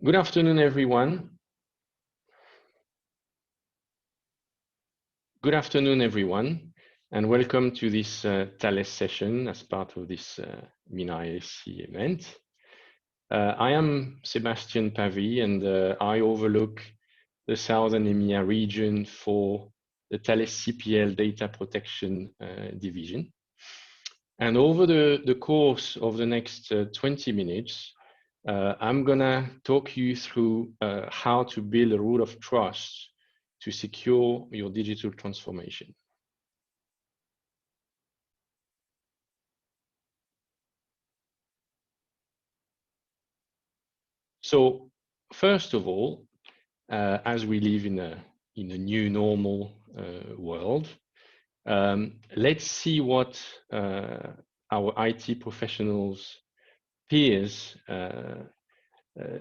Good afternoon, everyone. Good afternoon, everyone, and welcome to this Thales session as part of this MENA ISC event. I am Sébastien Pavie, and I overlook the Southern EMEA region for the Thales CPL Data Protection Division. And over the course of the next 20 minutes, I'm gonna talk you through how to build a root of trust to secure your digital transformation. So first of all, as we live in a new normal world, let's see what our IT professionals peers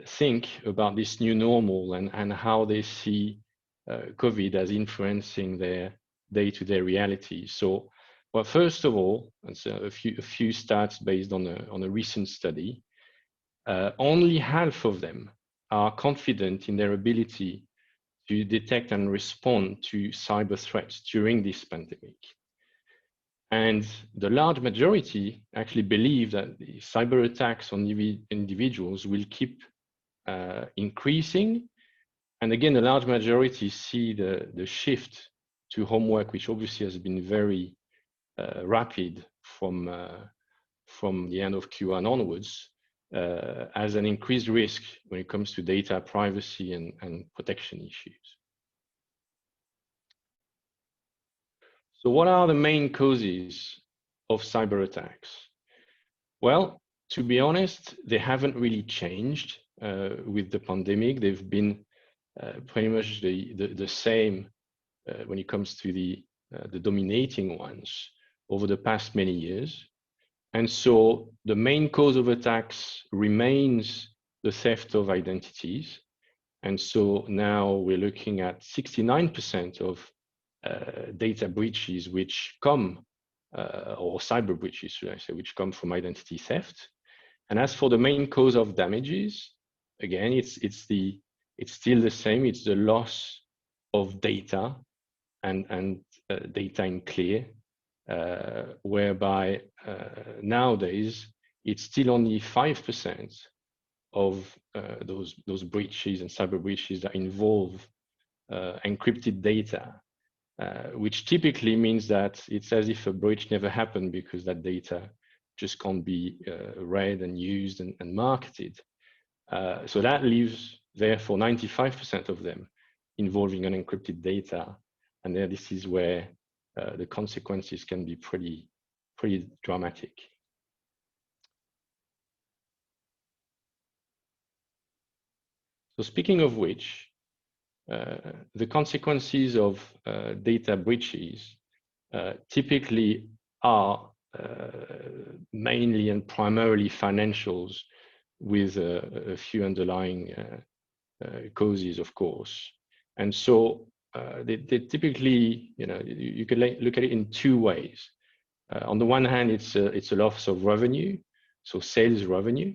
think about this new normal and how they see COVID as influencing their day-to-day reality. So, well, first of all, a few stats based on a recent study. Only half of them are confident in their ability to detect and respond to cyber threats during this pandemic. And the large majority actually believe that the cyber attacks on individuals will keep increasing. And again, the large majority see the shift to homework, which obviously has been very rapid from the end of Q1 onwards, as an increased risk when it comes to data privacy and protection issues. So what are the main causes of cyber attacks? Well, to be honest, they haven't really changed with the pandemic. They've been pretty much the same when it comes to the dominating ones over the past many years. And so the main cause of attacks remains the theft of identities. And so now we're looking at 69% of data breaches which come, or cyber breaches, should I say, which come from identity theft. And as for the main cause of damages, again, it's still the same. It's the loss of data and data in clear, whereby nowadays it's still only 5% of those breaches and cyber breaches that involve encrypted data, which typically means that it's as if a breach never happened because that data just can't be read and used and marketed. So that leaves, therefore, 95% of them involving unencrypted data. And there, this is where the consequences can be pretty dramatic. So speaking of which, the consequences of data breaches typically are mainly and primarily financials, with a few underlying causes, of course. And so they typically, you could look at it in two ways. On the one hand, it's a loss of revenue, so sales revenue,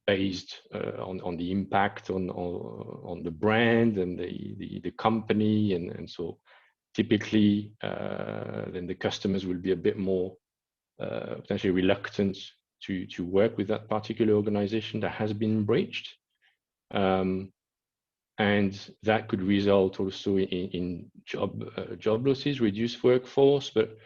based on the impact on the brand and the company, and so typically then the customers will be a bit more potentially reluctant to work with that particular organization that has been breached. And that could result also in job losses, reduced workforce, but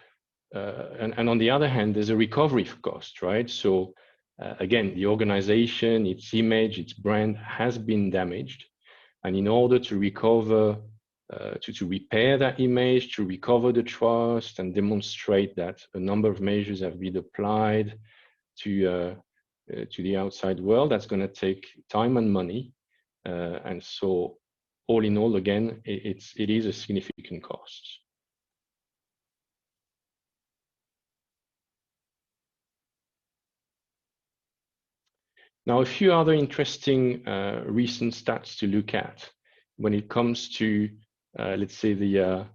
and on the other hand, there's a recovery cost, right? So again, the organization, its image, its brand has been damaged, and in order to recover, to repair that image, to recover the trust and demonstrate that a number of measures have been applied to the outside world, that's going to take time and money. And so all in all, again, it is a significant cost. Now, a few other interesting recent stats to look at when it comes to, let's say, the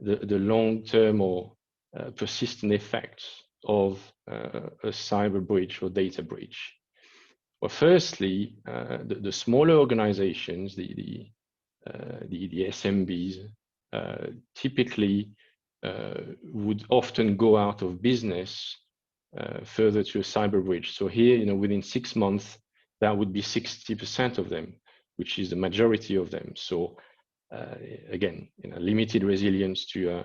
long-term or persistent effects of a cyber breach or data breach. Well, firstly, the smaller organizations, the SMBs, typically would often go out of business further to a cyber breach. So here, within 6 months, that would be 60% of them, which is the majority of them. So again, limited resilience to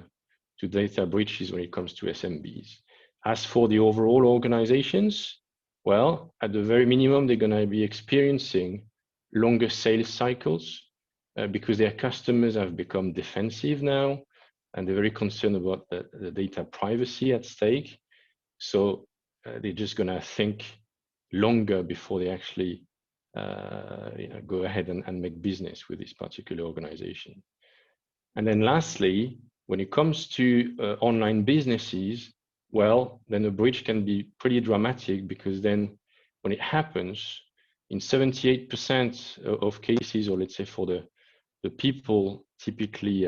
data breaches when it comes to SMBs. As for the overall organizations, well, at the very minimum, they're going to be experiencing longer sales cycles because their customers have become defensive now, and they're very concerned about the data privacy at stake. So they're just going to think longer before they actually go ahead and make business with this particular organization. And then lastly, when it comes to online businesses, well, then a breach can be pretty dramatic, because then when it happens, in 78% of cases, or let's say for the people typically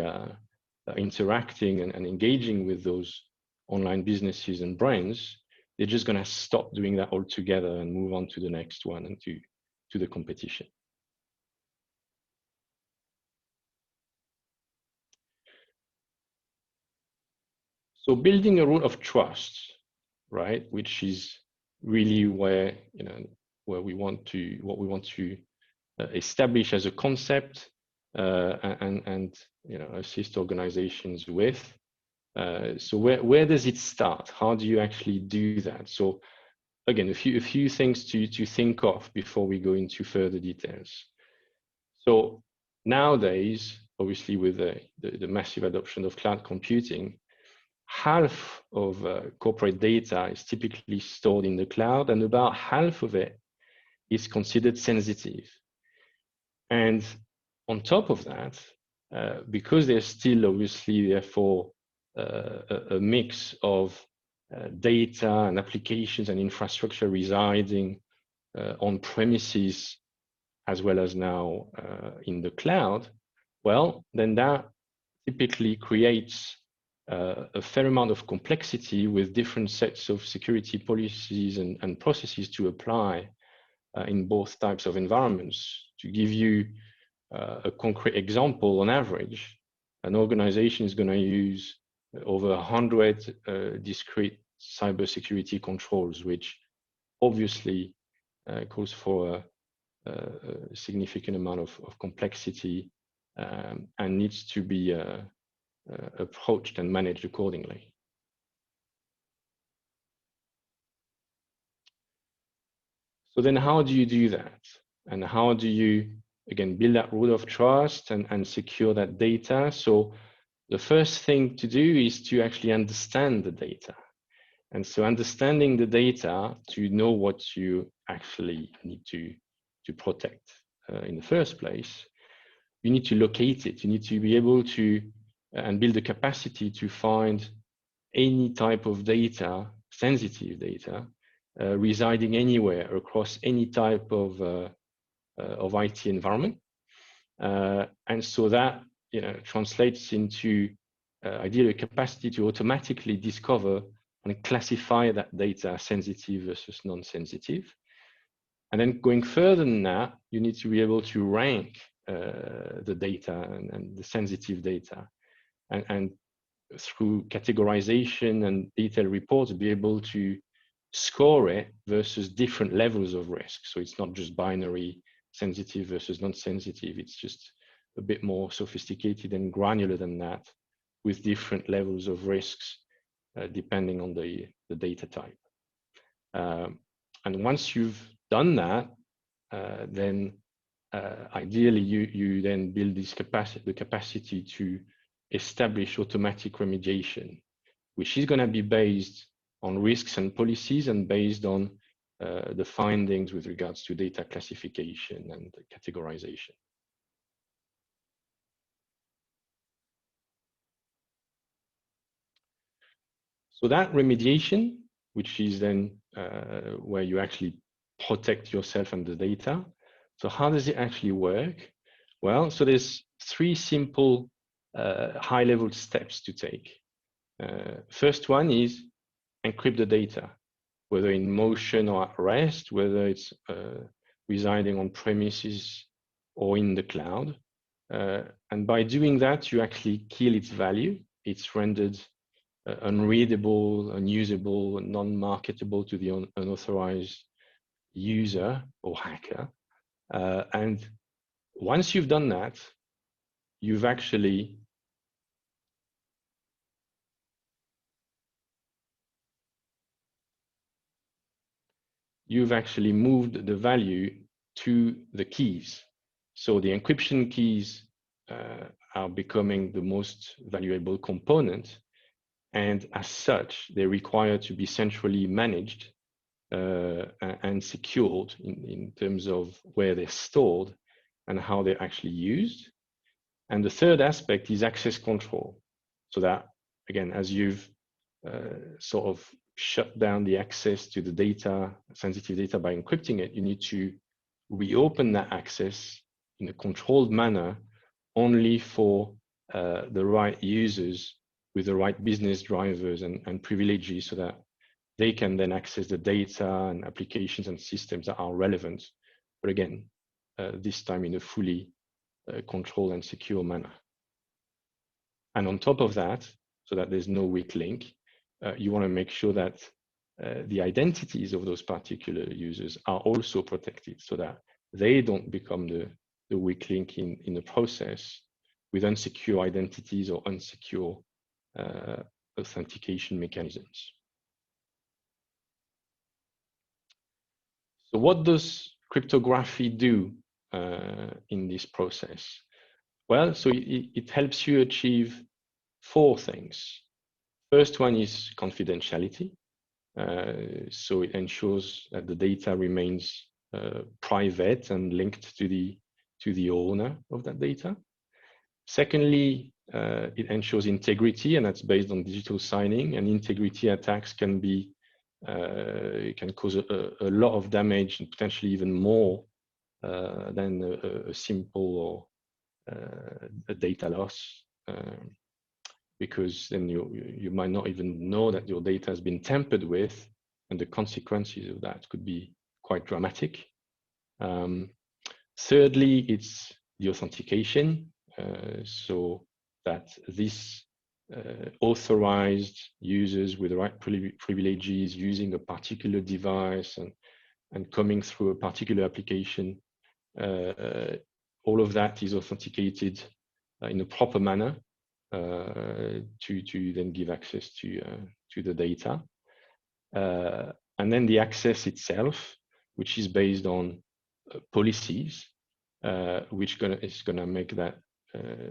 interacting and engaging with those online businesses and brands, they're just going to stop doing that altogether and move on to the next one and to the competition. So building a root of trust, right, which is really where what we want to establish as a concept and assist organizations with. So where does it start? How do you actually do that? So again, a few things to think of before we go into further details. So nowadays, obviously with the massive adoption of cloud computing, half of corporate data is typically stored in the cloud, and about half of it is considered sensitive. And on top of that, because there's still obviously therefore a mix of data and applications and infrastructure residing on premises as well as now in the cloud, well, then that typically creates a fair amount of complexity with different sets of security policies and processes to apply in both types of environments. To give you a concrete example, on average, an organization is going to use over 100 discrete cybersecurity controls, which obviously calls for a significant amount of complexity and needs to be approached and managed accordingly. So then how do you do that? And how do you, again, build that root of trust and secure that data? So the first thing to do is to actually understand the data. And so understanding the data to know what you actually need to protect in the first place, you need to locate it. You need to be able to and build the capacity to find any type of data, sensitive data, residing anywhere across any type of IT environment. And so that translates into ideally a capacity to automatically discover and classify that data sensitive versus non-sensitive. And then going further than that, you need to be able to rank the data and the sensitive data, and through categorization and detailed reports, be able to score it versus different levels of risk. So it's not just binary sensitive versus non-sensitive. It's just a bit more sophisticated and granular than that, with different levels of risks depending on the data type. And once you've done that, then ideally you then build this the capacity to establish automatic remediation, which is going to be based on risks and policies and based on the findings with regards to data classification and categorization. So that remediation, which is then where you actually protect yourself and the data. So how does it actually work? Well, so there's three simple high-level steps to take. First one is encrypt the data, whether in motion or at rest, whether it's residing on premises or in the cloud. And by doing that, you actually kill its value. It's rendered unreadable, unusable, non-marketable to the unauthorized user or hacker. And once you've done that, you've actually moved the value to the keys. So the encryption keys are becoming the most valuable component. And as such, they require to be centrally managed and secured in terms of where they're stored and how they're actually used. And the third aspect is access control. So that, again, as you've sort of shut down the access to the data, sensitive data by encrypting it, you need to reopen that access in a controlled manner only for the right users with the right business drivers and privileges so that they can then access the data and applications and systems that are relevant. But again, this time in a fully controlled and secure manner. And on top of that, so that there's no weak link, you want to make sure that the identities of those particular users are also protected so that they don't become the weak link in the process with unsecure identities or unsecure authentication mechanisms. So what does cryptography do in this process? Well, so it helps you achieve four things. First one is confidentiality. So it ensures that the data remains private and linked to the owner of that data. Secondly, it ensures integrity, and that's based on digital signing. And integrity attacks can be can cause a lot of damage and potentially even more than a simple or a data loss, because then you might not even know that your data has been tampered with, and the consequences of that could be quite dramatic. Thirdly, it's the authentication, so that this authorized users with the right privileges using a particular device and coming through a particular application, all of that is authenticated in a proper manner to then give access to the data. And then the access itself, which is based on policies, which is gonna make that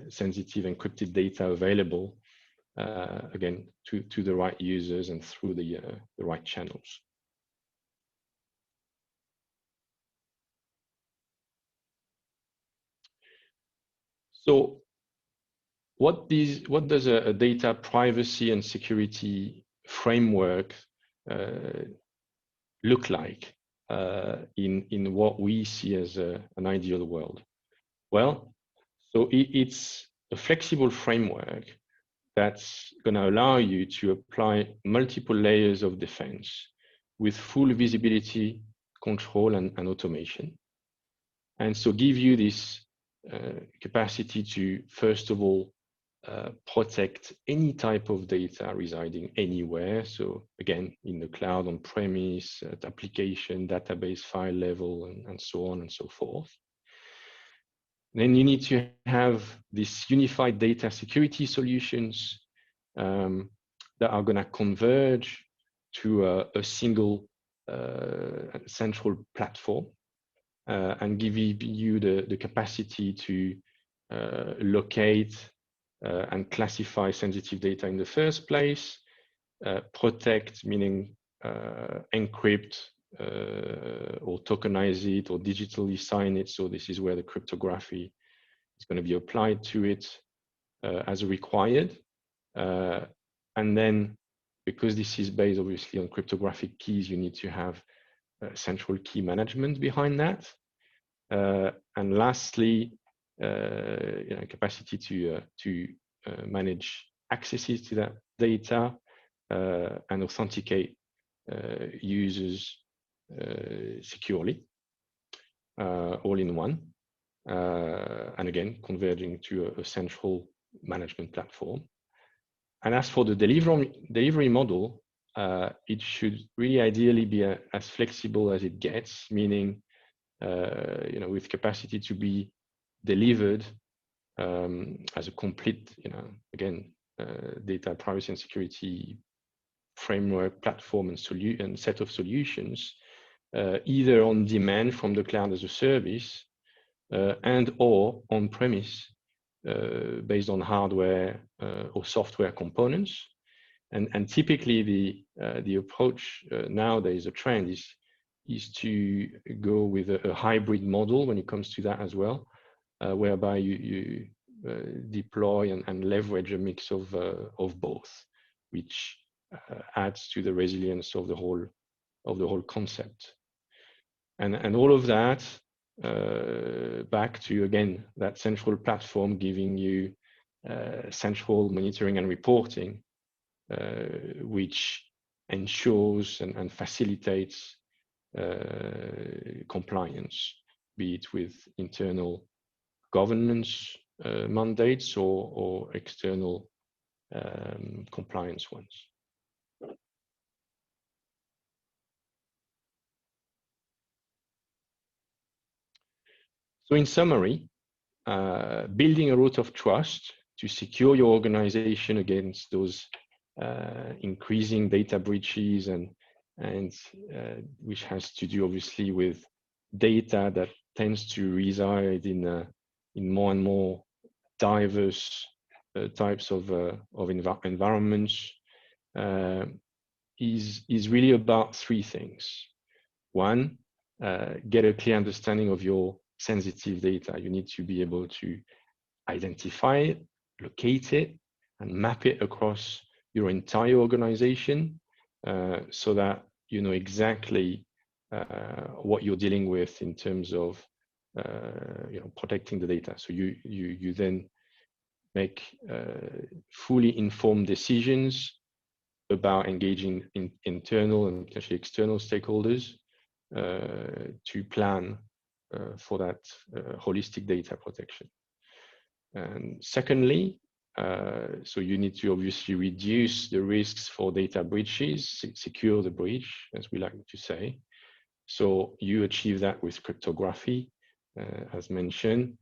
sensitive encrypted data available again to the right users and through the right channels. So what does a data privacy and security framework look like in what we see as an ideal world? Well, so it's a flexible framework that's going to allow you to apply multiple layers of defense with full visibility, control, and automation. And so give you this capacity to, first of all, protect any type of data residing anywhere. So again, in the cloud, on premise, at application, database, file level, and so on and so forth. Then you need to have these unified data security solutions that are going to converge to a single central platform and give you the capacity to locate and classify sensitive data in the first place, protect, meaning encrypt or tokenize it or digitally sign it. So this is where the cryptography is going to be applied to it as required. And then, because this is based obviously on cryptographic keys, you need to have central key management behind that. And lastly, capacity to manage accesses to that data and authenticate users securely. all in one, and again, converging to a central management platform. And as for the delivery model, it should really ideally be as flexible as it gets, meaning with capacity to be delivered as a complete, again, data privacy and security framework, platform, and set of solutions, either on demand from the cloud as a service and or on premise based on hardware or software components. And typically the approach nowadays, the trend is to go with a hybrid model when it comes to that as well, whereby you deploy and leverage a mix of both, which adds to the resilience of the whole concept. And all of that back to, again, that central platform giving you central monitoring and reporting, which ensures and facilitates compliance, be it with internal governance mandates or external compliance ones. So in summary, building a root of trust to secure your organization against those increasing data breaches and which has to do obviously with data that tends to reside in more and more diverse types of environments, is really about three things. One, get a clear understanding of your sensitive data. You need to be able to identify it, locate it, and map it across your entire organization so that you know exactly what you're dealing with in terms of protecting the data. So you then make fully informed decisions about engaging in internal and potentially external stakeholders to plan for that holistic data protection. And secondly, so you need to obviously reduce the risks for data breaches, secure the breach, as we like to say. So you achieve that with cryptography, as mentioned.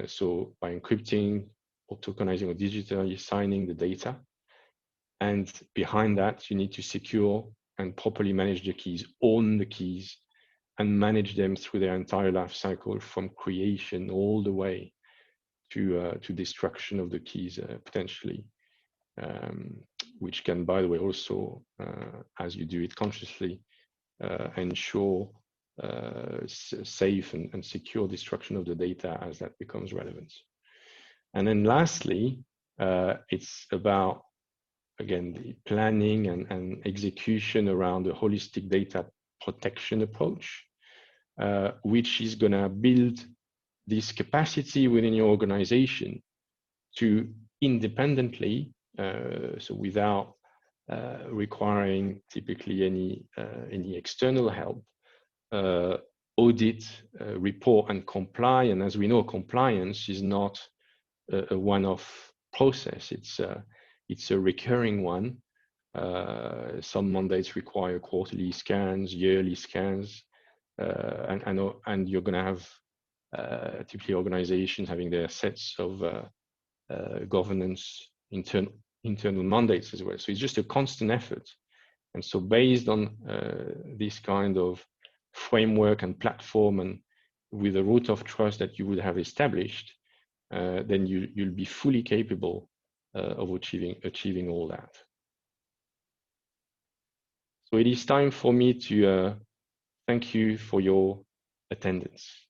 So by encrypting or tokenizing or digitally signing the data. And behind that, you need to secure and properly manage the keys, own the keys, and manage them through their entire life cycle, from creation all the way to destruction of the keys potentially, which can, by the way, also, as you do it consciously, ensure safe and secure destruction of the data as that becomes relevant. And then lastly, it's about, again, the planning and execution around a holistic data protection approach, which is going to build this capacity within your organization to independently, so without requiring typically any external help, audit, report, and comply. And as we know, compliance is not a one-off process. It's a recurring one. Some mandates require quarterly scans, yearly scans, and you're going to have typically organizations having their sets of governance internal mandates as well. So it's just a constant effort. And so based on this kind of framework and platform, and with a root of trust that you would have established, then you'll be fully capable of achieving all that. So it is time for me to thank you for your attendance.